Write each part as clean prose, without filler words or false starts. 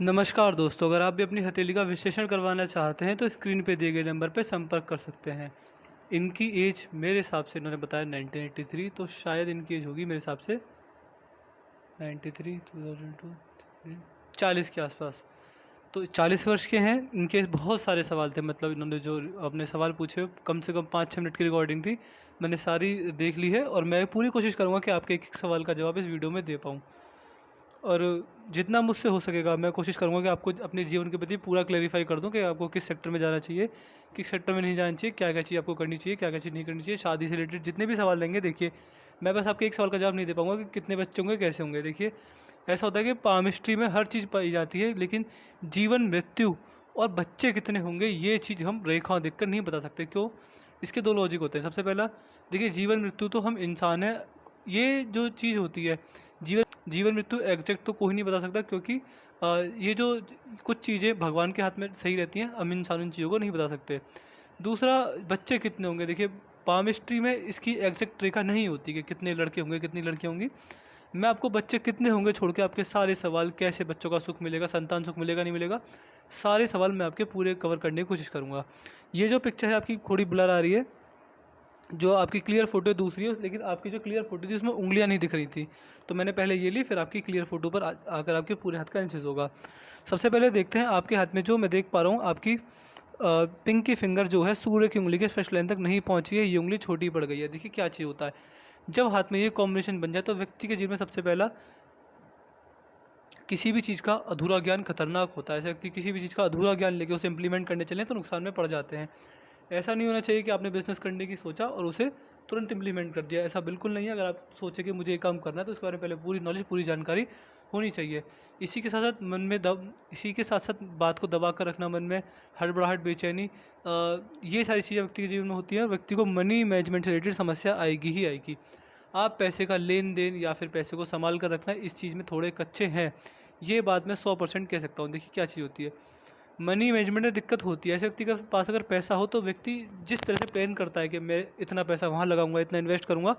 नमस्कार दोस्तों, अगर आप भी अपनी हथेली का विश्लेषण करवाना चाहते हैं तो स्क्रीन पे दिए गए नंबर पर संपर्क कर सकते हैं। इनकी एज मेरे हिसाब से इन्होंने बताया 1983, तो शायद इनकी एज होगी मेरे हिसाब से 93, 2002, 40 के आसपास। तो 40 वर्ष के हैं। इनके बहुत सारे सवाल थे, मतलब इन्होंने जो अपने सवाल पूछे कम से कम 5-6 मिनट की रिकॉर्डिंग थी। मैंने सारी देख ली है और मैं पूरी कोशिश करूँगा कि आपके एक एक सवाल का जवाब इस वीडियो में दे पाऊँ। और जितना मुझसे हो सकेगा मैं कोशिश करूँगा कि आपको अपने जीवन के प्रति पूरा क्लैरिफाई कर दूँ कि आपको किस सेक्टर में जाना चाहिए, किस सेक्टर में नहीं जाना चाहिए, क्या क्या चीज़ आपको करनी चाहिए, क्या क्या चीज़ नहीं करनी चाहिए। शादी से रिलेटेड जितने भी सवाल लेंगे, देखिए मैं बस आपके एक सवाल का जवाब नहीं दे पाऊँगा कि कितने बच्चे होंगे, कैसे होंगे। देखिए ऐसा होता है कि पामिस्ट्री में हर चीज़ पाई जाती है, लेकिन जीवन, मृत्यु और बच्चे कितने होंगे ये चीज़ हम रेखा देखकर नहीं बता सकते। क्यों? इसके दो लॉजिक होते हैं। सबसे पहला, देखिए जीवन मृत्यु तो हम इंसान हैं, ये जो चीज़ होती है जीवन जीवन मृत्यु एग्जैक्ट तो कोई नहीं बता सकता, क्योंकि ये जो कुछ चीज़ें भगवान के हाथ में सही रहती हैं, हम इंसान उन चीज़ों को नहीं बता सकते। दूसरा, बच्चे कितने होंगे, देखिए पामिस्ट्री में इसकी एग्जैक्ट रेखा नहीं होती कि कितने लड़के होंगे कितनी लड़कियाँ होंगी। मैं आपको बच्चे कितने होंगे छोड़ के आपके सारे सवाल, कैसे बच्चों का सुख मिलेगा, संतान सुख मिलेगा नहीं मिलेगा, सारे सवाल मैं आपके पूरे कवर करने की कोशिश करूँगा। ये जो पिक्चर है आपकी थोड़ी ब्लर आ रही है, जो आपकी क्लियर फोटो दूसरी है, लेकिन आपकी जो क्लियर फोटो थी उसमें उंगलियां नहीं दिख रही थी, तो मैंने पहले ये ली, फिर आपकी क्लियर फोटो पर आकर आपके पूरे हाथ का एनालिसिस होगा। सबसे पहले देखते हैं आपके हाथ में, जो मैं देख पा रहा हूँ आपकी पिंकी फिंगर जो है सूर्य की उंगली के फर्स्ट लाइन तक नहीं पहुँची है, ये उंगली छोटी पड़ गई है। देखिए क्या चीज़ होता है, जब हाथ में ये कॉम्बिनेशन बन जाए तो व्यक्ति के जीवन में सबसे पहला किसी भी चीज़ का अधूरा ज्ञान खतरनाक होता है। ऐसे व्यक्ति किसी भी चीज़ का अधूरा ज्ञान लेके उसे इंप्लीमेंट करने चलें तो नुकसान में पड़ जाते हैं। ऐसा नहीं होना चाहिए कि आपने बिज़नेस करने की सोचा और उसे तुरंत इम्प्लीमेंट कर दिया, ऐसा बिल्कुल नहीं है। अगर आप सोचे कि मुझे ये काम करना है तो उसके बारे में पहले पूरी नॉलेज, पूरी जानकारी होनी चाहिए। इसी के साथ साथ मन में इसी के साथ साथ बात को दबा कर रखना, मन में हड़बड़ाहट, बेचैनी, ये सारी चीज़ें व्यक्ति के जीवन में होती हैं। व्यक्ति को मनी मैनेजमेंट से रिलेटेड समस्या आएगी ही आएगी। आप पैसे का लेन देन या फिर पैसे को संभाल कर रखना, इस चीज़ में थोड़े कच्चे हैं, ये बात मैं 100% कह सकता हूँ। देखिए क्या चीज़ होती है, मनी मैनेजमेंट में दिक्कत होती है। ऐसे व्यक्ति के पास अगर पैसा हो तो व्यक्ति जिस तरह से प्लान करता है कि मैं इतना पैसा वहाँ लगाऊंगा, इतना इन्वेस्ट करूँगा,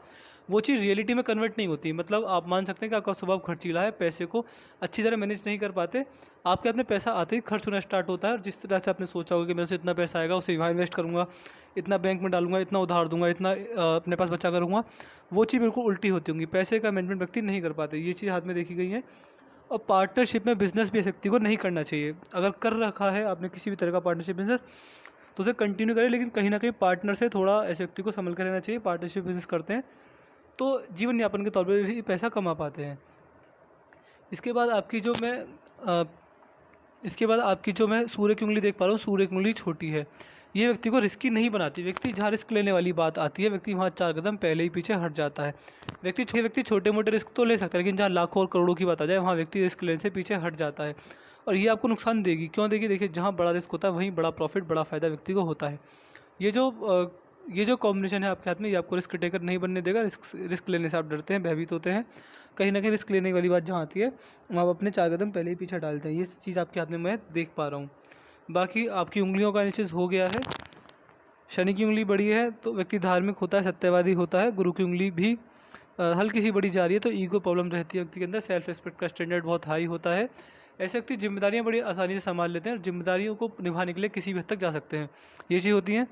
वो चीज़ रियलिटी में कन्वर्ट नहीं होती। मतलब आप मान सकते हैं कि आपका स्वभाव खर्चीला है, पैसे को अच्छी तरह मैनेज नहीं कर पाते, आपके हाथ में पैसा आते ही खर्च होना स्टार्ट होता है। और जिस तरह से आपने सोचा होगा कि मेरे से इतना पैसा आएगा, उसे वहाँ इन्वेस्ट करूँगा, इतना बैंक में डालूंगा, इतना उधार दूंगा, इतना अपने पास बचा करूँगा, वो चीज़ बिल्कुल उल्टी होती होंगी। पैसे का मैनेजमेंट व्यक्ति नहीं कर पाते, ये चीज़ हाथ में देखी गई है। और पार्टनरशिप में बिजनेस भी इस व्यक्ति को नहीं करना चाहिए। अगर कर रखा है आपने किसी भी तरह का पार्टनरशिप बिजनेस, तो उसे कंटिन्यू करें, लेकिन कहीं ना कहीं पार्टनर से थोड़ा ऐसे व्यक्ति को संभल कर रहना चाहिए। पार्टनरशिप बिजनेस करते हैं तो जीवन यापन के तौर पर ही पैसा कमा पाते हैं। इसके बाद आपकी जो मैं अ, इसके बाद आपकी जो मैं सूर्य की उंगली देख पा रहा हूँ, सूर्य की उंगली छोटी है, ये व्यक्ति को रिस्की नहीं बनाती। व्यक्ति जहाँ रिस्क लेने वाली बात आती है, व्यक्ति वहाँ 4 कदम पहले ही पीछे हट जाता है। व्यक्ति छोटे मोटे रिस्क तो ले सकता है, लेकिन जहाँ लाखों और करोड़ों की बात आ जाए वहाँ व्यक्ति रिस्क लेने से पीछे हट जाता है, और ये आपको नुकसान देगी। क्यों देगी? देखिए जहाँ बड़ा रिस्क होता है वहीं बड़ा प्रॉफिट, बड़ा फ़ायदा व्यक्ति को होता है। ये जो कॉम्बिनेशन है आपके हाथ में, ये आपको रिस्क टेकर नहीं बनने देगा। रिस्क लेने से आप डरते हैं, भयभीत होते हैं। कहीं ना कहीं रिस्क लेने वाली बात जहाँ आती है वहाँ आप अपने 4 कदम पहले ही पीछे डालते हैं। ये चीज़ आपके हाथ में मैं देख पा रहा हूँ। बाकी आपकी उंगलियों का एनालिसिस हो गया है। शनि की उंगली बड़ी है तो व्यक्ति धार्मिक होता है, सत्यवादी होता है। गुरु की उंगली भी हल्की सी बड़ी जा रही है तो ईगो प्रॉब्लम रहती है व्यक्ति के अंदर। सेल्फ रिस्पेक्ट का स्टैंडर्ड बहुत हाई होता है। ऐसे व्यक्ति जिम्मेदारियां बड़ी आसानी से संभाल लेते हैं और जिम्मेदारियों को निभाने के लिए किसी भी हद तक जा सकते हैं। ये चीज़ होती है।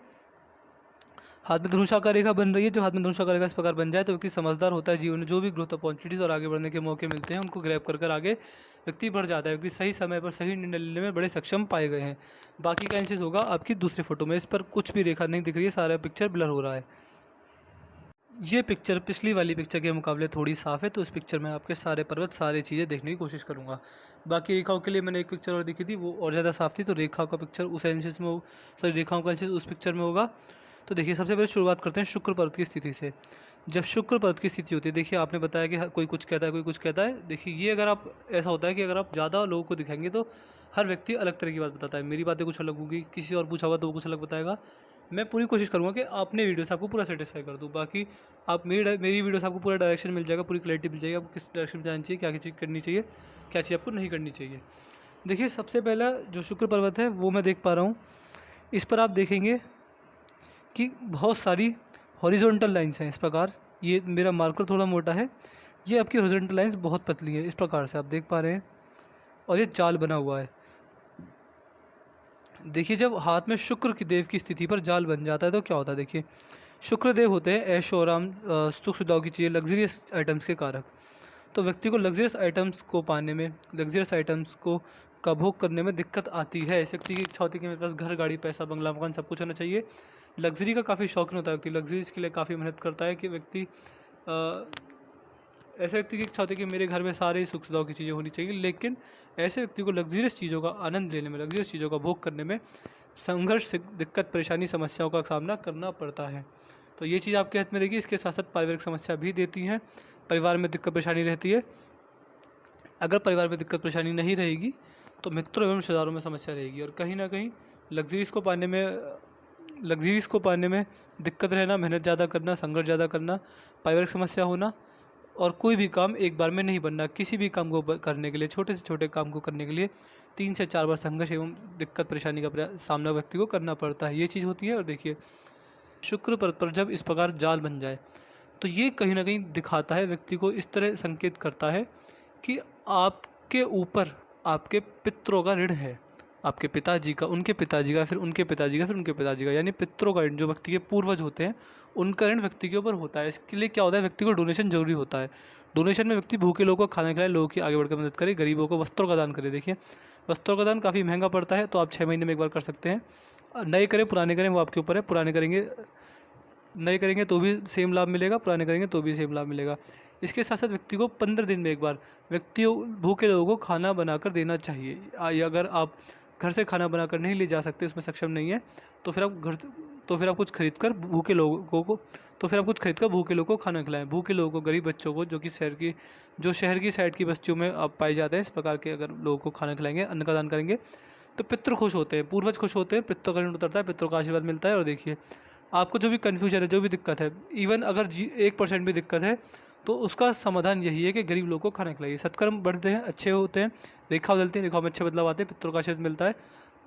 हाथ में धनुषाकार रेखा बन रही है, जो हाथ में धनुषाकार रेखा इस प्रकार बन जाए तो व्यक्ति समझदार होता है। जीवन में जो भी ग्रोथ अपॉर्चुनिटीज़ और आगे बढ़ने के मौके मिलते हैं उनको ग्रैब कर आगे व्यक्ति बढ़ जाता है। व्यक्ति सही समय पर सही निर्णय लेने में बड़े सक्षम पाए गए हैं। बाकी का एनालिसिस होगा आपकी दूसरी फोटो में। इस पर कुछ भी रेखा नहीं दिख रही है, सारा पिक्चर ब्लर हो रहा है। ये पिक्चर पिछली वाली पिक्चर के मुकाबले थोड़ी साफ़ है, तो इस पिक्चर में आपके सारे पर्वत, सारी चीज़ें देखने की कोशिश करूँगा। बाकी रेखाओं के लिए मैंने एक पिक्चर और देखी थी, वो और ज़्यादा साफ़ थी, तो रेखाओं का पिक्चर उस एनालिसिस में रेखाओं का एनालिसिस उस पिक्चर में होगा। तो देखिए सबसे पहले शुरुआत करते हैं शुक्र पर्वत की स्थिति से। जब शुक्र पर्वत की स्थिति होती है, देखिए आपने बताया कि कोई कुछ कहता है, कोई कुछ कहता है। देखिए ये अगर आप, ऐसा होता है कि अगर आप ज़्यादा लोगों को दिखाएंगे तो हर व्यक्ति अलग तरह की बात बताता है। मेरी बातें कुछ अलग होगी, किसी और पूछा होगा तो वो कुछ अलग बताएगा। मैं पूरी कोशिश करूँगा कि अपने वीडियो से आपको पूरा सेटिस्फाई कर दूँ। बाकी आप मेरी वीडियो से आपको पूरा डायरेक्शन मिल जाएगा, पूरी क्लैरिटी मिल जाएगी, आपको किस डायरेक्शन में जाना चाहिए, क्या क्या चीज़ करनी चाहिए, क्या चीज़ आपको नहीं करनी चाहिए। देखिए सबसे पहला जो शुक्र पर्वत है वो मैं देख पा रहा हूँ। इस पर आप देखेंगे कि बहुत सारी हॉरिजॉन्टल लाइंस हैं इस प्रकार। ये मेरा मार्कर थोड़ा मोटा है, ये आपकी हॉरिजॉन्टल लाइंस बहुत पतली है, इस प्रकार से आप देख पा रहे हैं। और ये जाल बना हुआ है। देखिए जब हाथ में शुक्र की देव की स्थिति पर जाल बन जाता है तो क्या होता है। देखिए शुक्र देव होते हैं ऐशो आराम, सुख सुविधाओं की चीज़ें, लग्जरियस आइटम्स के कारक। तो व्यक्ति को लग्जरियस आइटम्स को पाने में, लग्जरियस आइटम्स को का भोग करने में दिक्कत आती है। इस व्यक्ति की इच्छा होती है कि मेरे पास घर, गाड़ी, पैसा, बंगला, मकान सब कुछ होना चाहिए। लग्जरी का काफ़ी शौकीन होता है व्यक्ति, लग्जरीज के लिए काफ़ी मेहनत करता है कि व्यक्ति ऐसे व्यक्ति की इच्छा होती है कि मेरे घर में सारे सुख सुविधाओं की चीज़ें होनी चाहिए। लेकिन ऐसे व्यक्ति को लग्जरियस चीज़ों का आनंद लेने में, लग्जरियस चीज़ों का भोग करने में संघर्ष, दिक्कत, परेशानी, समस्याओं का सामना करना पड़ता है। तो ये चीज़ आपके हाथ में रहेगी। इसके साथ साथ पारिवारिक समस्या भी देती हैं, परिवार में दिक्कत परेशानी रहती है। अगर परिवार में दिक्कत परेशानी नहीं रहेगी तो मित्रों एवं रिश्तेदारों में समस्या रहेगी। और कहीं ना कहीं लग्जरीज को पाने में दिक्कत रहना, मेहनत ज़्यादा करना, संघर्ष ज़्यादा करना, पारिवारिक समस्या होना, और कोई भी काम एक बार में नहीं बनना। किसी भी काम को करने के लिए, छोटे से छोटे काम को करने के लिए 3 से 4 बार संघर्ष एवं दिक्कत परेशानी का सामना व्यक्ति को करना पड़ता है। ये चीज़ होती है। और देखिए शुक्र पर जब इस प्रकार जाल बन जाए तो ये कहीं ना कहीं दिखाता है, व्यक्ति को इस तरह संकेत करता है कि आपके ऊपर आपके पितरों का ऋण है, आपके पिताजी का, उनके पिताजी का, फिर उनके पिताजी का, फिर उनके पिताजी का, यानी पितरों का ऋण, जो व्यक्ति के पूर्वज होते हैं उनका ऋण व्यक्ति के ऊपर होता है। इसके लिए क्या होता है, व्यक्ति को डोनेशन जरूरी होता है। डोनेशन में व्यक्ति भूखे लोगों को खाना खिलाए, लोगों की आगे बढ़कर मदद करे, गरीबों को वस्त्रों का दान करे। देखिए वस्त्रों का दान काफ़ी महंगा पड़ता है, तो आप 6 महीने में एक बार कर सकते हैं। नए करें पुराने करें वो आपके ऊपर है। नए करेंगे तो भी सेम लाभ मिलेगा, पुराने करेंगे तो भी सेम लाभ मिलेगा। इसके साथ साथ व्यक्ति को 15 दिन में एक बार भूखे लोगों को खाना बनाकर देना चाहिए। अगर आप घर से खाना बनाकर नहीं ले जा सकते, उसमें सक्षम नहीं है, तो फिर आप कुछ खरीद कर भूखे लोगों को खाना खिलाएं। भूखे लोगों को, गरीब बच्चों को, जो शहर की साइड की बस्तियों में आप पाए जाते हैं, इस प्रकार के अगर लोगों को खाना खिलाएंगे, अन्न का दान करेंगे, तो पितृ खुश होते हैं, पूर्वज खुश होते हैं, पितरों का ऋण उतरता है, पितरों का आशीर्वाद मिलता है। और देखिए आपको जो भी कन्फ्यूजन है, जो भी दिक्कत है, इवन अगर 1% भी दिक्कत है तो उसका समाधान यही है कि गरीब लोगों को खाना खिलाइए। सत्कर्म बढ़ते हैं, अच्छे होते हैं, रेखा बदलती है, रेखाओं में अच्छे बदलाव आते हैं, पितरों का आशीर्वाद मिलता है।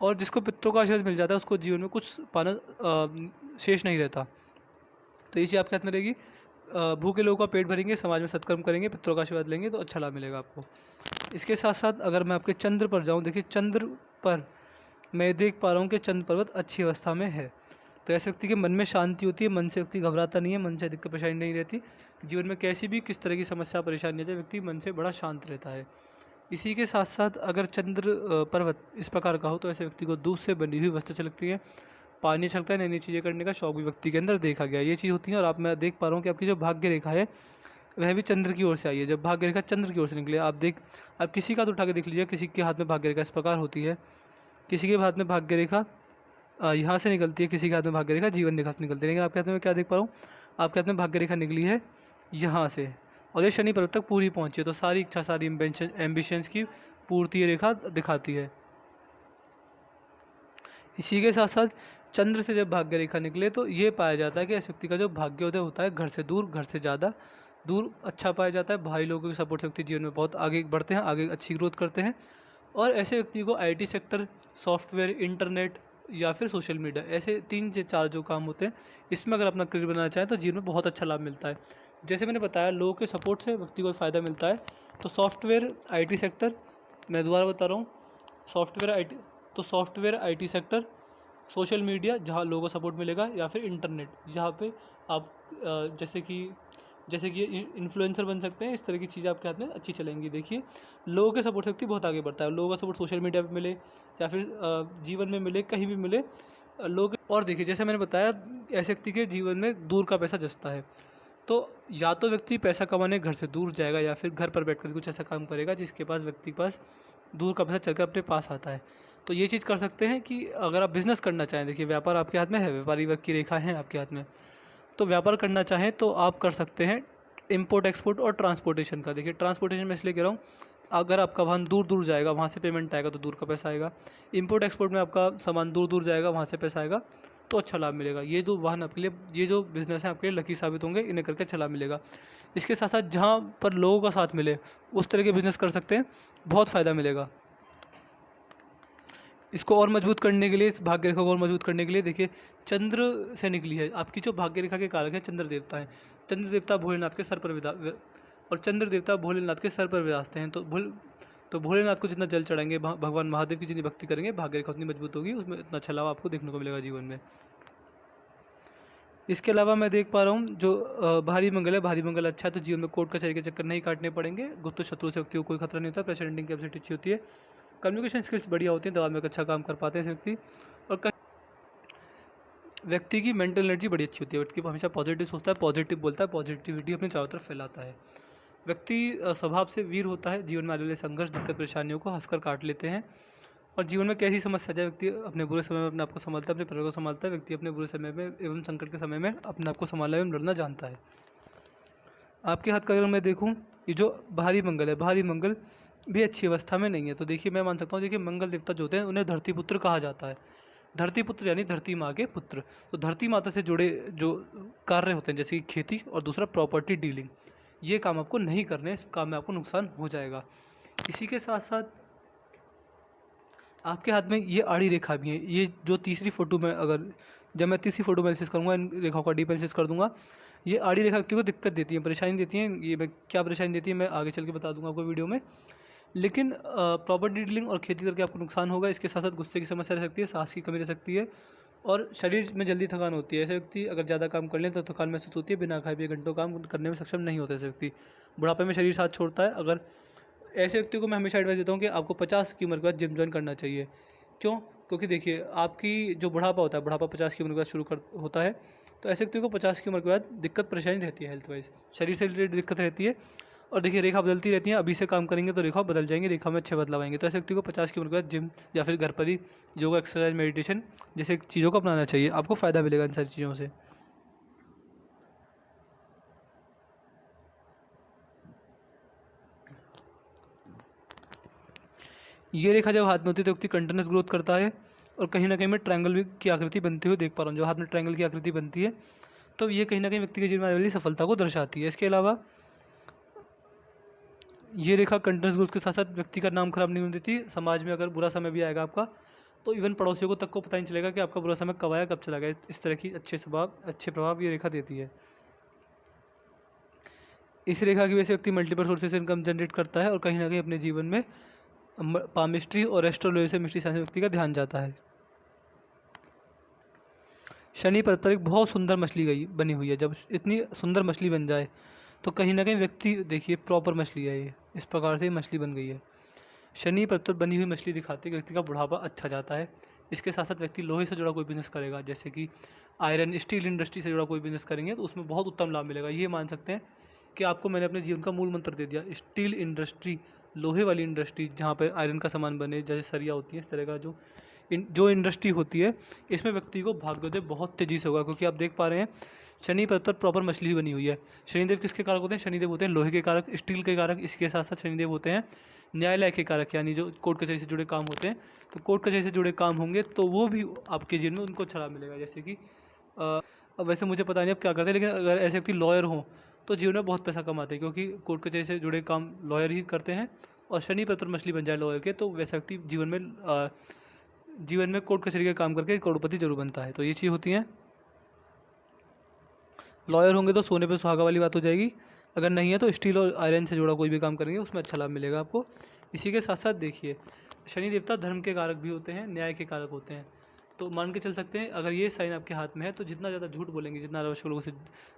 और जिसको पितरों का आशीर्वाद मिल जाता है उसको जीवन में कुछ पाना शेष नहीं रहता। तो ये चीज़ आपके हाथ में रहेगी। भूखे लोगों का पेट भरेंगे, समाज में सत्कर्म करेंगे, पितरों का आशीर्वाद लेंगे तो अच्छा लाभ मिलेगा आपको। इसके साथ साथ अगर मैं आपके चंद्र पर जाऊँ, देखिए चंद्र पर मैं देख पा रहा हूँ कि चंद्र पर्वत अच्छी अवस्था में है। तो ऐसे व्यक्ति के मन में शांति होती है, मन से व्यक्ति घबराता नहीं है, मन से दिक्कत परेशानी नहीं रहती। जीवन में कैसी भी किस तरह की समस्या परेशानी आ जाए, व्यक्ति मन से बड़ा शांत रहता है। इसी के साथ साथ अगर चंद्र पर्वत इस प्रकार का हो तो ऐसे व्यक्ति को दूध से बनी हुई वस्तु अच्छी लगती है, पानी अच्छा लगता है, नई नई चीज़ें करने का शौक भी व्यक्ति के अंदर देखा गया। ये चीज़ होती है। और मैं देख पा रहा हूँ कि आपकी जो भाग्य रेखा है वह भी चंद्र की ओर से आई है। जब भाग्य रेखा चंद्र की ओर से निकले, आप किसी का तो उठा के देख लीजिए, किसी के हाथ में भाग्य रेखा इस प्रकार होती है, किसी के हाथ में भाग्य रेखा यहाँ से निकलती है, किसी के हाथ में भाग्य रेखा जीवन रेखा से निकलती है। लेकिन आपके हाथ में क्या देख पा रहा हूँ, आपके हाथ में भाग्य रेखा निकली है यहाँ से, और ये शनि पर्वत तक पूरी पहुँची है। तो सारी इच्छा, सारी एम्बिशंस की पूर्ति ये रेखा दिखाती है। इसी के साथ साथ चंद्र से जब भाग्य रेखा निकले तो ये पाया जाता है कि इस व्यक्ति का जो भाग्योदय होता है घर से दूर, घर से ज़्यादा दूर अच्छा पाया जाता है। भाई लोगों के सपोर्ट से व्यक्ति जीवन में बहुत आगे बढ़ते हैं, आगे अच्छी ग्रोथ करते हैं। और ऐसे व्यक्ति को आईटी सेक्टर, सॉफ्टवेयर, इंटरनेट या फिर सोशल मीडिया, ऐसे 3 से 4 जो काम होते हैं, इसमें अगर अपना करियर बनाना चाहें तो जीवन में बहुत अच्छा लाभ मिलता है। जैसे मैंने बताया, लोगों के सपोर्ट से व्यक्ति को फ़ायदा मिलता है। तो सॉफ्टवेयर, आईटी सेक्टर, मैं दोबारा बता रहा हूँ, software, IT sector, social media जहाँ लोगों को सपोर्ट मिलेगा, या फिर इंटरनेट जहाँ पे आप जैसे कि इन्फ्लुएंसर बन सकते हैं। इस तरह की चीज़ें आपके हाथ में अच्छी चलेंगी। देखिए लोगों के सपोर्ट से व्यक्ति बहुत आगे बढ़ता है। लोगों का सपोर्ट सोशल मीडिया पे मिले या फिर जीवन में मिले, कहीं भी मिले लोग। और देखिए जैसे मैंने बताया, ऐसे व्यक्ति के जीवन में दूर का पैसा जचता है। तो या तो व्यक्ति पैसा कमाने घर से दूर जाएगा, या फिर घर पर बैठकर कुछ ऐसा काम करेगा जिसके पास व्यक्ति के पास दूर का पैसा चलकर अपने पास आता है। तो ये चीज़ कर सकते हैं कि अगर आप बिज़नेस करना चाहें, देखिए व्यापार आपके हाथ में है, व्यापारी वर्ग की रेखा है आपके हाथ में, तो व्यापार करना चाहें तो आप कर सकते हैं इंपोर्ट, एक्सपोर्ट और ट्रांसपोर्टेशन का। देखिए ट्रांसपोर्टेशन में इसलिए कह रहा हूँ, अगर आपका वाहन दूर दूर जाएगा, वहाँ से पेमेंट आएगा तो दूर का पैसा आएगा। इंपोर्ट एक्सपोर्ट में आपका सामान दूर दूर जाएगा, वहाँ से पैसा आएगा तो अच्छा लाभ मिलेगा। ये जो वाहन आपके लिए, ये जो बिज़नेस है आपके लिए लकी साबित होंगे, इन्हें करके अच्छा लाभ मिलेगा। इसके साथ साथ जहाँ पर लोगों का साथ मिले उस तरह के बिज़नेस कर सकते हैं, बहुत फ़ायदा मिलेगा। इसको और मजबूत करने के लिए, इस भाग्य रेखा को और मजबूत करने के लिए, देखिए चंद्र से निकली है आपकी जो भाग्य रेखा के कारक हैं, चंद्र देवता हैं। चंद्र देवता भोलेनाथ के सर पर और चंद्र देवता भोलेनाथ के सर पर विराजते हैं। तो भोलेनाथ को जितना जल चढ़ाएंगे, भगवान महादेव की जितनी भक्ति करेंगे, भाग्य रेखा उतनी मजबूत होगी, उसमें इतना अच्छा लाभ आपको देखने को मिलेगा जीवन में। इसके अलावा मैं देख पा रहा हूँ जो भारी मंगल है, भारी मंगल अच्छा है, तो जीवन में कोर्ट कचहरी के चक्कर नहीं काटने पड़ेंगे, गुप्त शत्रु से व्यक्ति को कोई खतरा नहीं होता, प्रेजेंटिंग कैपेसिटी अच्छी होती है, कम्युनिकेशन स्किल्स बढ़िया होती है, दिमाग में अच्छा काम कर पाते हैं व्यक्ति, और व्यक्ति की मेंटल एनर्जी बड़ी अच्छी होती है, व्यक्ति हमेशा पॉजिटिव सोचता है, पॉजिटिव बोलता है, पॉजिटिविटी अपने चारों तरफ फैलाता है। व्यक्ति स्वभाव से वीर होता है, जीवन में आने वाले संघर्ष, दिक्कत, परेशानियों को हंसकर काट लेते हैं, और जीवन में कैसी समस्या जाए व्यक्ति अपने बुरे समय में अपने आप को संभालता है, अपने परिवार को संभालता है, व्यक्ति अपने बुरे समय में एवं संकट के समय में अपने आप को संभालना एवं लड़ना जानता है। आपके हाथ का अगर मैं देखूँ, ये जो भारी मंगल है, भारी मंगल भी अच्छी अवस्था में नहीं है, तो देखिए मैं मान सकता हूँ, देखिए मंगल देवता जो होते हैं उन्हें धरती पुत्र कहा जाता है, धरती पुत्र यानी धरती माँ के पुत्र। तो धरती माता से जुड़े जो कार्य होते हैं जैसे कि खेती और दूसरा प्रॉपर्टी डीलिंग, ये काम आपको नहीं करने, इस काम में आपको नुकसान हो जाएगा। इसी के साथ साथ आपके हाथ में ये आड़ी रेखा भी है, ये जो तीसरी फोटो में अगर जब मैं तीसरी फोटो में एनालिसिस करूँगा, इन रेखाओं का डीप एनालिसिस कर दूंगा, ये आड़ी रेखा व्यक्ति को दिक्कत देती है, परेशानी देती है, ये मैं क्या परेशानी देती है मैं आगे चल के बता दूंगा आपको वीडियो में। लेकिन प्रॉपर्टी डीलिंग और खेती करके आपको नुकसान होगा, इसके साथ साथ गुस्से की समस्या रह सकती है, सांस की कमी रह सकती है, और शरीर में जल्दी थकान होती है। ऐसे व्यक्ति अगर ज़्यादा काम कर लें तो थकान महसूस होती है, बिना खाए पिए घंटों काम करने में सक्षम नहीं होता ऐसे व्यक्ति, बुढ़ापे में शरीर साथ छोड़ता है। अगर ऐसे व्यक्ति को मैं हमेशा एडवाइस देता हूँ कि आपको 50 की उम्र के बाद जिम ज्वाइन करना चाहिए। क्यों? क्योंकि देखिए आपकी जो बुढ़ापा होता है, बुढ़ापा 50 की उम्र के बाद शुरू होता है, तो ऐसे व्यक्ति को 50 की उम्र के बाद दिक्कत परेशानी रहती है, हेल्थ वाइज शरीर से रिलेटेड दिक्कत रहती है, और देखिए रेखा बदलती रहती है, अभी से काम करेंगे तो रेखा बदल जाएंगे, रेखा में अच्छे बदलाव आएंगे। तो ऐसे व्यक्ति को 50 की उम्र के बाद जिम या फिर घर पर ही योगा, एक्सरसाइज, मेडिटेशन जैसे चीज़ों को अपनाना चाहिए, आपको फ़ायदा मिलेगा इन सारी चीज़ों से। ये रेखा जब हाथ में होती है तो व्यक्ति कंटिन्यूस ग्रोथ करता है, और कहीं ना कहीं में ट्रायंगल भी की आकृति बनती हुई देख पा रहा हूँ। जो हाथ में ट्रायंगल की आकृति बनती है तो ये कहीं ना कहीं व्यक्ति के जीवन में आने वाली सफलता को दर्शाती है। इसके अलावा ये रेखा कंटिन्यूस ग्रोथ के साथ साथ व्यक्ति का नाम खराब नहीं होने देती। समाज में अगर बुरा समय भी आएगा आपका, तो इवन पड़ोसियों को तक को पता नहीं चलेगा कि आपका बुरा समय कब आया कब चला गया। इस तरह की अच्छे प्रभाव ये रेखा देती है। इस रेखा की वजह से व्यक्ति मल्टीपल सोर्सेज से इनकम जनरेट करता है, और कहीं ना कहीं अपने जीवन में पामिस्ट्री और एस्ट्रोलॉजी से मिस्ट्री साइंस व्यक्ति का ध्यान जाता है। शनि पर उत्तर एक बहुत सुंदर मछली बनी हुई है। जब इतनी सुंदर मछली बन जाए तो कहीं ना कहीं व्यक्ति, देखिए प्रॉपर मछली है ये, इस प्रकार से मछली बन गई है। शनि पर उत्तर बनी हुई मछली दिखाती है कि व्यक्ति का बुढ़ापा अच्छा जाता है। इसके साथ साथ व्यक्ति लोहे से जुड़ा कोई बिजनेस करेगा, जैसे कि आयरन स्टील इंडस्ट्री से जुड़ा कोई बिजनेस करेंगे तो उसमें बहुत उत्तम लाभ मिलेगा। ये मान सकते हैं कि आपको मैंने अपने जीवन का मूल मंत्र दे दिया। स्टील इंडस्ट्री, लोहे वाली इंडस्ट्री जहाँ पर आयरन का सामान बने, जैसे सरिया होती है, इस तरह का जो इंडस्ट्री होती है, इसमें व्यक्ति को भाग्योदय बहुत तेज़ी से होगा। क्योंकि आप देख पा रहे हैं शनि पर उत्तर प्रॉपर मछली ही बनी हुई है। शनिदेव किसके कारक होते हैं? शनिदेव होते हैं लोहे के कारक, स्टील के कारक। इसके साथ साथ शनिदेव होते हैं न्यायालय के कारक, यानी जो कोर्ट कचहरी से जुड़े काम होते हैं। तो कोर्ट कचहरी से जुड़े काम होंगे तो वो भी आपके जीवन में उनको अच्छा लाभ मिलेगा। जैसे कि अब वैसे मुझे पता नहीं अब क्या करते हैं, लेकिन अगर ऐसे व्यक्ति लॉयर हों तो जीवन में बहुत पैसा कमाते हैं, क्योंकि कोर्ट कचहरी से जुड़े काम लॉयर ही करते हैं। और शनि पर उत्तर मछली बन जाए लॉयर के, तो वैसा व्यक्ति जीवन में कोर्ट कचहरी का काम करके करोड़पति जरूर बनता है। तो ये चीज़ होती हैं। लॉयर होंगे तो सोने पे सुहागा वाली बात हो जाएगी, अगर नहीं है तो स्टील और आयरन से जुड़ा कोई भी काम करेंगे उसमें अच्छा लाभ मिलेगा आपको। इसी के साथ साथ देखिए शनि देवता धर्म के कारक भी होते हैं, न्याय के कारक होते हैं। तो मान के चल सकते हैं अगर ये साइन आपके हाथ में है तो जितना ज़्यादा झूठ बोलेंगे, जितना अनावश्यक लोगों से,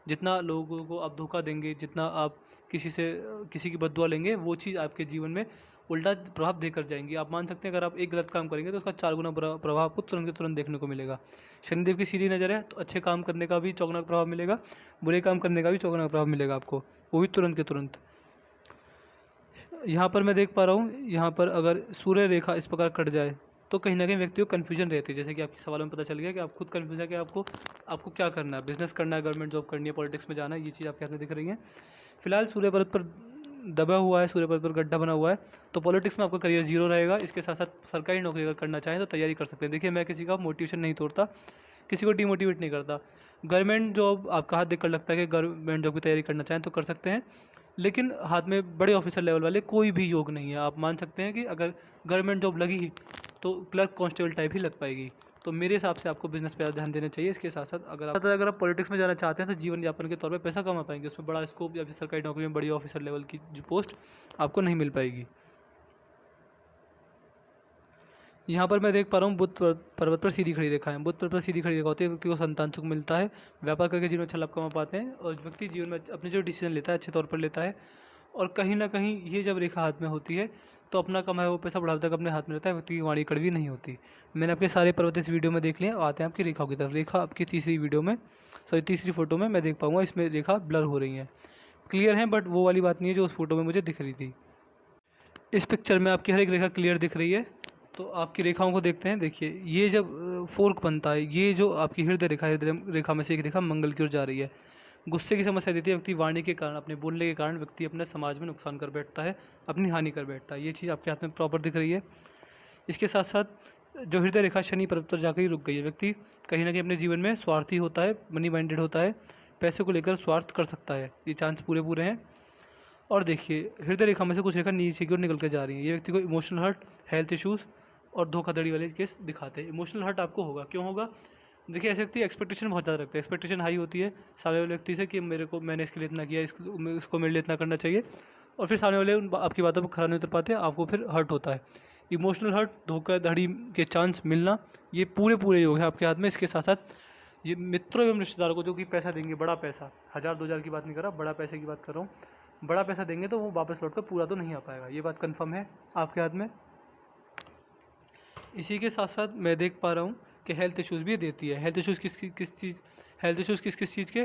जितना लोगों को आप धोखा देंगे, जितना आप किसी की बद्दुआ लेंगे, वो चीज़ आपके जीवन में उल्टा प्रभाव देकर जाएंगी। आप मान सकते हैं अगर आप एक गलत काम करेंगे तो उसका 4 गुना प्रभाव आपको तुरंत के तुरंत देखने को मिलेगा। शनिदेव की सीधी नज़र है तो अच्छे काम करने का भी चौगुना प्रभाव मिलेगा, बुरे काम करने का भी चौगुना प्रभाव मिलेगा आपको, वो भी तुरंत के तुरंत। यहाँ पर मैं देख पा रहा हूँ, यहाँ पर अगर सूर्य रेखा इस प्रकार कट जाए तो कहीं ना कहीं व्यक्ति को कन्फ्यूजन रहती है। जैसे कि आपके सवालों में पता चल गया कि आप खुद कन्फ्यूज है कि आपको क्या करना है, बिजनेस करना है, गवर्नमेंट जॉब करनी है, पॉलिटिक्स में जाना है, ये चीज़ आपके हाथ में दिख रही है। फिलहाल सूर्य पर्वत पर दबा हुआ है, सूर्य पर्वत पर गड्ढा बना हुआ है, तो पॉलिटिक्स में आपका करियर जीरो रहेगा। इसके साथ साथ सरकारी नौकरी अगर करना चाहें तो तैयारी कर सकते हैं। देखिए मैं किसी का मोटिवेशन नहीं तोड़ता, किसी को डिमोटिवेट नहीं करता। गवर्नमेंट जॉब आपका हाथ देखकर लगता है कि गवर्नमेंट जॉब की तैयारी करना चाहें तो कर सकते हैं, लेकिन हाथ में बड़े ऑफिसर लेवल वाले कोई भी योग नहीं है। आप मान सकते हैं कि अगर गवर्नमेंट जॉब लगी ही तो क्लर्क कांस्टेबल टाइप ही लग पाएगी। तो मेरे हिसाब से आपको बिजनेस पे ज़्यादा ध्यान देना चाहिए। इसके साथ साथ अगर आप पॉलिटिक्स में जाना चाहते हैं तो जीवन यापन के तौर पे पैसा कमा पाएंगे, उसमें बड़ा स्कोप या फिर सरकारी नौकरी में बड़ी ऑफिसर लेवल की जो पोस्ट आपको नहीं मिल पाएगी। यहाँ पर मैं देख पा रहा हूँ बुध पर्वत पर सीधी खड़ी रेखा है। बुध पर्वत पर सीधी खड़ी रेखा होती है, व्यक्ति को संतान सुख मिलता है, व्यापार करके जीवन में अच्छा लाभ कमा पाते हैं और व्यक्ति जीवन में अपने जो डिसीजन लेता है अच्छे तौर पर लेता है। और कहीं ना कहीं ये जब रेखा हाथ में होती है तो अपना कमाया हुआ पैसा बुढ़ापे तक अपने हाथ में रहता है, व्यक्ति की वाणी कड़वी नहीं होती। मैंने आपके सारे पर्वत इस वीडियो में देख लिए। आते हैं आपकी रेखाओं की तरफ। रेखा आपकी तीसरी वीडियो में, सॉरी तीसरी फोटो में मैं देख पाऊँगा, इसमें रेखा ब्लर हो रही है, क्लियर है, बट वो वाली बात नहीं है जो उस फोटो में मुझे दिख रही थी। इस पिक्चर में आपकी हर एक रेखा क्लियर दिख रही है। तो आपकी रेखाओं को देखते हैं। देखिए ये जब फोर्क बनता है, ये जो आपकी हृदय रेखा, हृदय रेखा में से एक रेखा मंगल की ओर जा रही है। गुस्से की समस्या देती है, व्यक्ति वाणी के कारण, अपने बोलने के कारण व्यक्ति अपने समाज में नुकसान कर बैठता है, अपनी हानि कर बैठता है। ये चीज़ आपके हाथ में प्रॉपर दिख रही है। इसके साथ साथ जो हृदय रेखा शनि पर्वत पर जाकर ही रुक गई है। व्यक्ति कहीं ना कहीं अपने जीवन में स्वार्थी होता है, मनी माइंडेड होता है, पैसे को लेकर स्वार्थ कर सकता है। ये चांस पूरे पूरे हैं। और देखिए हृदय रेखा में से कुछ रेखा नीचे की ओर निकल के जा रही है। ये व्यक्ति को इमोशनल हर्ट, हेल्थ इश्यूज़ और धोखाधड़ी वाले केस दिखाते हैं। इमोशनल हर्ट आपको होगा, क्यों होगा? देखिए ऐसे व्यक्ति एक्सपेक्टेशन बहुत ज़्यादा रखते हैं, एक्सपेक्टेशन हाई होती है सामने वाले व्यक्ति से कि मैंने इसके लिए इतना किया, इसको मेरे लिए इतना करना चाहिए, और फिर सामने वाले आपकी बातों पर खरा नहीं उतर पाते, आपको फिर हर्ट होता है। इमोशनल हर्ट, धोखाधड़ी के चांस मिलना, ये पूरे पूरे योग हैं आपके हाथ में। इसके साथ साथ ये मित्रों एवं रिश्तेदारों को जो कि पैसा देंगे, बड़ा पैसा, 1000-2000 की बात नहीं कर रहा, बड़ा पैसे की बात कर रहा हूँ, बड़ा पैसा देंगे तो वो वापस लौट कर पूरा तो नहीं आ पाएगा, ये बात कंफर्म है आपके हाथ में। इसी के साथ साथ मैं देख पा रहा हूँ कि हेल्थ इश्यूज़ भी देती है। हेल्थ इश्यूज़ किस चीज़ के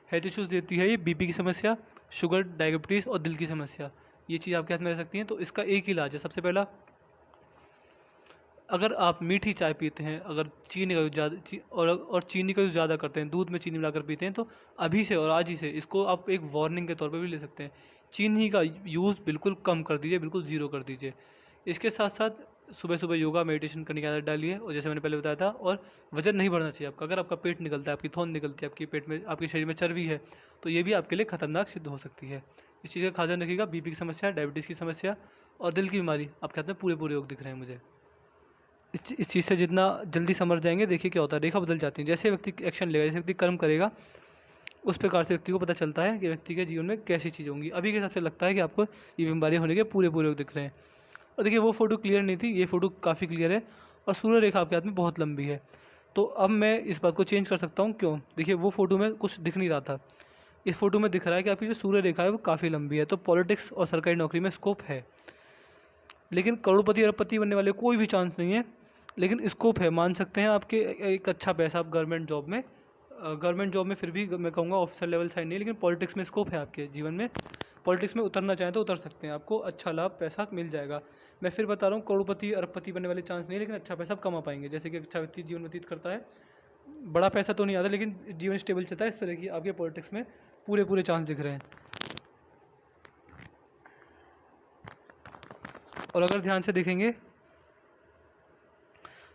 हेल्थ इश्यूज़ देती है? ये बीपी की समस्या, शुगर, डायबिटीज़ और दिल की समस्या, ये चीज़ आपके हाथ में रह सकती है। तो इसका एक ही इलाज है। सबसे पहला, अगर आप मीठी चाय पीते हैं, अगर चीनी का यूज़ ज़्यादा और चीनी का यूज़ ज़्यादा करते हैं, दूध में चीनी मिलाकर पीते हैं, तो अभी से और आज ही से इसको आप एक वार्निंग के तौर पे भी ले सकते हैं। चीनी का यूज़ बिल्कुल कम कर दीजिए, बिल्कुल ज़ीरो कर दीजिए। इसके साथ साथ सुबह सुबह योगा मेडिटेशन करने की आदत डालिए, और जैसे मैंने पहले बताया था, और वजन नहीं बढ़ना चाहिए आपका। अगर आपका पेट निकलता है, आपकी थोन निकलती है, आपके पेट में, आपके शरीर में चर्बी है, तो ये भी आपके लिए खतरनाक सिद्ध हो सकती है। इस चीज़ का खास ध्यान रखिएगा। बीपी की समस्या, डायबिटीज़ की समस्या और दिल की बीमारी, आपके हाथ में पूरे पूरे योग दिख रहे हैं मुझे। इस चीज़ से जितना जल्दी समझ जाएंगे, देखिए क्या होता है, रेखा बदल जाती है। जैसे व्यक्ति एक्शन लेगा, जैसे व्यक्ति कर्म करेगा, उस प्रकार से व्यक्ति को पता चलता है कि व्यक्ति के जीवन में कैसी चीज़ होंगी। अभी के हिसाब से लगता है कि आपको ये बीमारी होने के पूरे पूरे योग दिख रहे हैं। और देखिए वो फ़ोटो क्लियर नहीं थी, ये फ़ोटो काफ़ी क्लियर है, और सूर्य रेखा आपके हाथ में बहुत लंबी है। तो अब मैं इस बात को चेंज कर सकता हूँ। क्यों? देखिए वो फ़ोटो में कुछ दिख नहीं रहा था, इस फोटो में दिख रहा है कि आपकी जो सूर्य रेखा है वो काफ़ी लंबी है। तो पॉलिटिक्स और सरकारी नौकरी में स्कोप है, लेकिन करोड़पति अरबपति बनने वाले कोई भी चांस नहीं है, लेकिन स्कोप है। मान सकते हैं आपके एक अच्छा पैसा आप गवर्नमेंट जॉब में फिर भी मैं कहूँगा ऑफिसर लेवल साइन नहीं, लेकिन पॉलिटिक्स में स्कोप है आपके जीवन में। पॉलिटिक्स में उतरना चाहें तो उतर सकते हैं, आपको अच्छा लाभ पैसा मिल जाएगा। मैं फिर बता रहा हूँ, करोड़पति अरबपति बनने वाले चांस नहीं, लेकिन अच्छा पैसा आप कमा पाएंगे। जैसे कि अच्छा व्यक्ति जीवन व्यतीत करता है, बड़ा पैसा तो नहीं आता, लेकिन जीवन स्टेबल चलता है, इस तरह की आपके पॉलिटिक्स में पूरे पूरे चांस दिख रहे हैं। और अगर ध्यान से देखेंगे,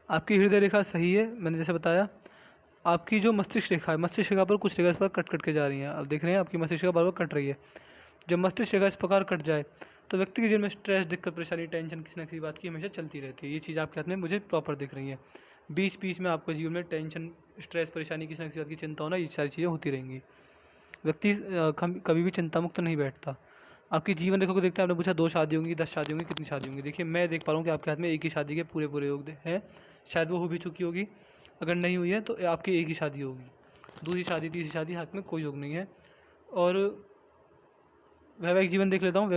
आपकी हृदय रेखा सही है, मैंने जैसे बताया। आपकी जो मस्तिष्क रेखा है, मस्तिष्क रेखा पर कुछ रेखा इस पर कट कट के जा रही हैं, आप देख रहे हैं आपकी मस्तिष्क रेखा बार बार कट रही है। जब मस्तिष्क रेखा इस प्रकार कट जाए तो व्यक्ति के जीवन में स्ट्रेस, दिक्कत, परेशानी, टेंशन किसी न किसी बात की हमेशा चलती रहती है। ये चीज़ आपके हाथ में मुझे प्रॉपर दिख रही है। बीच बीच में आपको जीवन में टेंशन, स्ट्रेस, परेशानी, किसी न किसी बात की चिंता होना, ये सारी चीज़ें होती रहेंगी। व्यक्ति कभी भी चिंता मुक्त नहीं बैठता। आपकी जीवन रेखा को देखते हैं, आपने पूछा 2 शादी होंगी, 10 शादी होंगी, कितनी शादी होंगी। देखिए मैं देख पा रहा हूँ कि आपके हाथ में एक ही शादी के पूरे पूरे योग हैं। शायद वो हो भी चुकी होगी, अगर नहीं हुई है तो आपकी एक ही शादी होगी। दूसरी शादी, तीसरी शादी, हाथ में कोई योग नहीं है। और वैवाहिक जीवन देख लेता हूँ।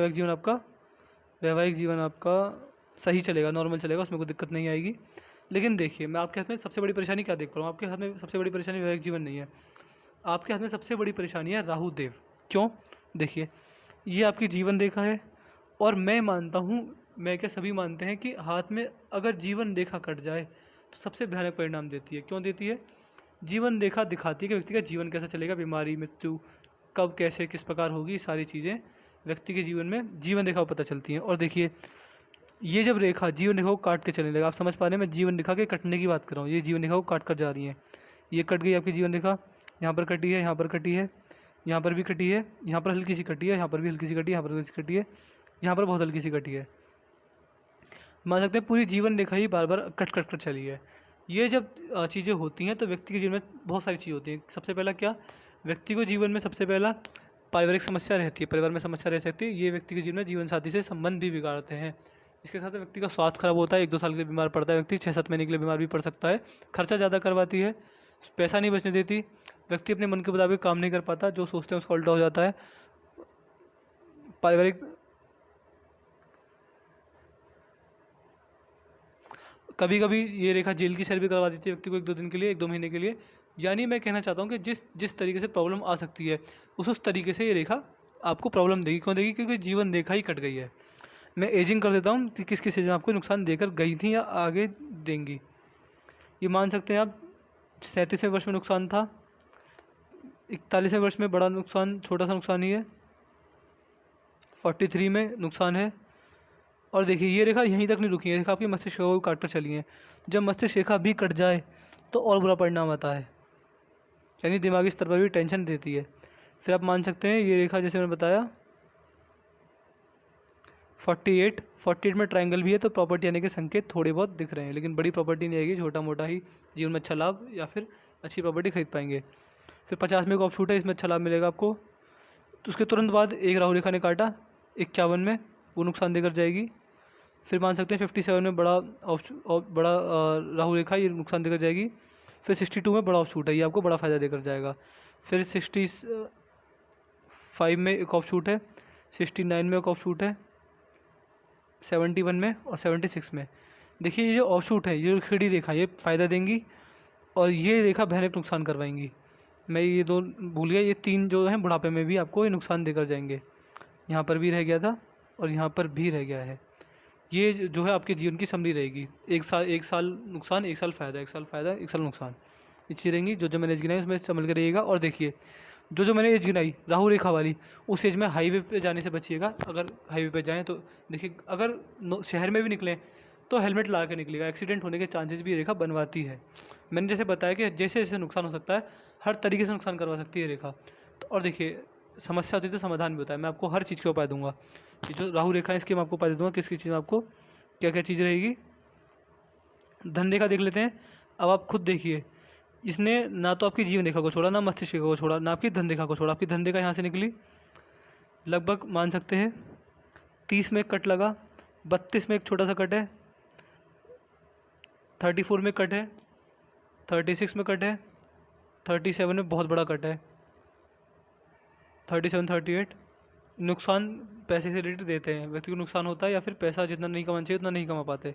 वैवाहिक जीवन आपका सही चलेगा, नॉर्मल चलेगा, उसमें कोई दिक्कत नहीं आएगी। लेकिन देखिए मैं आपके हाथ में सबसे बड़ी परेशानी क्या देख पा रहा हूँ, आपके हाथ में सबसे बड़ी परेशानी वैवाहिक जीवन नहीं है, आपके हाथ में सबसे बड़ी परेशानी है राहु देव। क्यों? देखिए ये आपकी जीवन रेखा है, और मैं मानता हूँ, मैं क्या सभी मानते हैं कि हाथ में अगर जीवन रेखा कट जाए तो सबसे भयानक परिणाम देती है। क्यों देती है? जीवन रेखा दिखाती है कि व्यक्ति का जीवन कैसा चलेगा, बीमारी, मृत्यु कब, कैसे, किस प्रकार होगी, सारी चीज़ें व्यक्ति के जीवन में जीवन रेखा को पता चलती हैं। और देखिए ये जब रेखा जीवन रेखा को काट के चलने लगा, आप समझ पा रहे हैं, मैं जीवन रेखा के कटने की बात कर रहा हूँ। ये जीवन रेखा को काट कर जा रही है, ये कट गई आपकी जीवन रेखा, यहाँ पर कटी है, यहाँ पर कटी है, यहाँ पर भी कटी है, यहाँ पर हल्की सी कटी है, यहाँ पर भी हल्की सी कटी है, यहाँ पर हल्की सी कटी है, यहाँ पर बहुत हल्की सी कटी है। मान सकते हैं पूरी जीवन रेखा ही बार बार कट कट कर चली है। ये जब चीज़ें होती हैं तो व्यक्ति के जीवन में बहुत सारी चीज़ होती हैं। सबसे पहला क्या, व्यक्ति को जीवन में सबसे पहला पारिवारिक समस्या रहती है, परिवार में समस्या रह सकती है। ये व्यक्ति के जीवन में जीवन साथी से संबंध भी बिगाड़ते हैं। इसके साथ व्यक्ति का स्वास्थ्य खराब होता है, 1-2 साल के लिए बीमार पड़ता है व्यक्ति, 6-7 महीने के लिए बीमार भी पड़ सकता है। खर्चा ज़्यादा करवाती है, पैसा नहीं बचने देती, व्यक्ति अपने मन के मुताबिक काम नहीं कर पाता, जो सोचते हैं उसका उल्टा हो जाता है। पारिवारिक कभी कभी ये रेखा जेल की सैर भी करवा देती है व्यक्ति को 1-2 दिन के लिए, 1-2 महीने के लिए। यानी मैं कहना चाहता हूँ कि जिस जिस तरीके से प्रॉब्लम आ सकती है उस तरीके से ये रेखा आपको प्रॉब्लम देगी। क्यों देगी? क्योंकि जीवन रेखा ही कट गई है। मैं एजिंग कर देता हूँ कि किस किस एज में आपको नुकसान देकर गई थी या आगे देंगी। ये मान सकते हैं आप 37वें वर्ष में नुकसान था, 41वें वर्ष में बड़ा नुकसान, छोटा सा नुकसान ही है, 43 में नुकसान है। और देखिए ये रेखा यहीं तक नहीं रुकी है, रेखा आपकी मस्तिष्क रेखा को काट कर चली है। जब मस्तिष्क रेखा भी कट जाए तो और बुरा परिणाम आता है, यानी दिमागी स्तर पर भी टेंशन देती है। फिर आप मान सकते हैं ये रेखा जैसे मैंने बताया 48 में ट्रायंगल भी है, तो प्रॉपर्टी आने के संकेत थोड़े बहुत दिख रहे हैं, लेकिन बड़ी प्रॉपर्टी नहीं आएगी, छोटा मोटा ही जीवन में अच्छा लाभ या फिर अच्छी प्रॉपर्टी खरीद पाएंगे। फिर 50 में एक ऑफ छूट है, इसमें अच्छा लाभ मिलेगा आपको। तो उसके तुरंत बाद एक राहु रेखा ने काटा 51 में, वो नुकसान देकर जाएगी। फिर मान सकते हैं 57 में बड़ा राहु रेखा, ये नुकसान देकर जाएगी। फिर 62 में बड़ा ऑफ छूट है, ये आपको बड़ा फ़ायदा देकर जाएगा। फिर 65 में एक ऑफ छूट है, 69 में एक ऑफ छूट है, 71 में और 76 में। देखिए ये जो ऑफ शूट है, ये खिड़ी रेखा, ये फ़ायदा देंगी और ये रेखा भयानक नुकसान करवाएंगी। मैं ये दो भूल गया, ये 3 जो हैं बुढ़ापे में भी आपको ये नुकसान देकर जाएंगे। यहाँ पर भी रह गया था और यहाँ पर भी रह गया है। ये जो है आपके जीवन की समरी रहेगी, 1 साल नुकसान, 1 साल फ़ायदा, 1 साल फ़ायदा, 1 साल नुकसान, ये चीज़ रहेंगी। जो मैंने एज गिनाई उसमें संभल कर रहिएगा। और देखिए जो मैंने एज गिनाई राहु रेखा वाली, उस एज में हाईवे पे जाने से बचिएगा। अगर हाईवे पे जाएँ तो देखिए, अगर शहर में भी निकलें तो हेलमेट लगा के निकलेगा, एक्सीडेंट होने के चांसेस भी रेखा बनवाती है। मैंने जैसे बताया कि जैसे जैसे नुकसान हो सकता है, हर तरीके से नुकसान करवा सकती है रेखा। तो और देखिए समस्या होती है तो समाधान भी होता है। मैं आपको हर चीज़ के उपाय दूंगा। ये जो राहु रेखा है इसके मैं आपको उपाय दे दूंगा, किस चीज़ में आपको क्या क्या चीज़ रहेगी। धन रेखा देख लेते हैं। अब आप खुद देखिए, इसने ना तो आपकी जीवन रेखा को छोड़ा, ना मस्तिष्क रेखा को छोड़ा, ना आपकी धन रेखा को छोड़ा। आपकी धन रेखा यहाँ से निकली, लगभग मान सकते हैं 30 में एक कट लगा, 32 में एक छोटा सा कट है, 34 में कट है, 36 में कट है, 37 में बहुत बड़ा कट है, 37, 38। नुकसान पैसे से रिलेटेड देते हैं, व्यक्ति को नुकसान होता है या फिर पैसा जितना नहीं कमाना चाहिए उतना नहीं कमा पाते।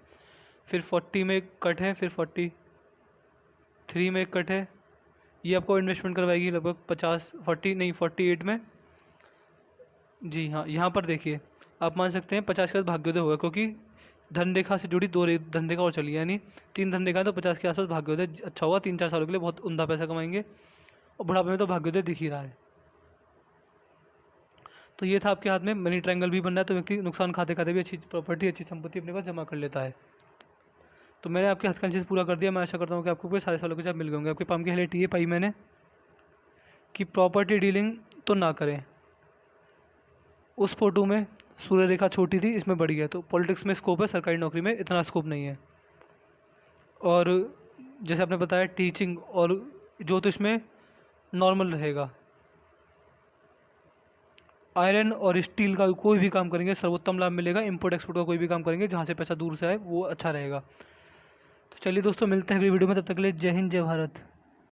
फिर 40 में एक कट है, फिर 43 में एक कट है, ये आपको इन्वेस्टमेंट करवाएगी लगभग 48 में। जी हाँ, यहाँ पर देखिए आप मान सकते हैं 50 के बाद भाग्योदय होगा, क्योंकि धन रेखा से जुड़ी 2 धन रेखा और चली, यानी 3 धन रेखा, तो 50 के आसपास भाग्योदय अच्छा होगा। 3-4 सालों के लिए बहुत उम्दा पैसा कमाएंगे और बुढ़ापे में तो भाग्योदय दिख ही रहा है। तो ये था आपके हाथ में मनी ट्रायंगल भी बन रहा है, तो व्यक्ति नुकसान खाते खाते भी अच्छी प्रॉपर्टी, अच्छी संपत्ति अपने पास जमा कर लेता है। तो मैंने आपके हथकंजे से पूरा कर दिया। मैं आशा करता हूँ कि आपको कोई सारे सालों के जब मिल गए होंगे। आपके पाम की हाईलाइट ये पाई मैंने कि प्रॉपर्टी डीलिंग तो ना करें। उस फोटो में सूर्य रेखा छोटी थी, इसमें बड़ी है, तो पॉलिटिक्स में स्कोप है, सरकारी नौकरी में इतना स्कोप नहीं है। और जैसे आपने बताया टीचिंग और ज्योतिष में नॉर्मल रहेगा। आयरन और स्टील का कोई भी काम करेंगे सर्वोत्तम लाभ मिलेगा। इंपोर्ट एक्सपोर्ट का कोई भी काम करेंगे जहाँ से पैसा दूर से आए वो अच्छा रहेगा। तो चलिए दोस्तों, मिलते हैं अगली वीडियो में, तब तक के लिए जय हिंद, जय भारत।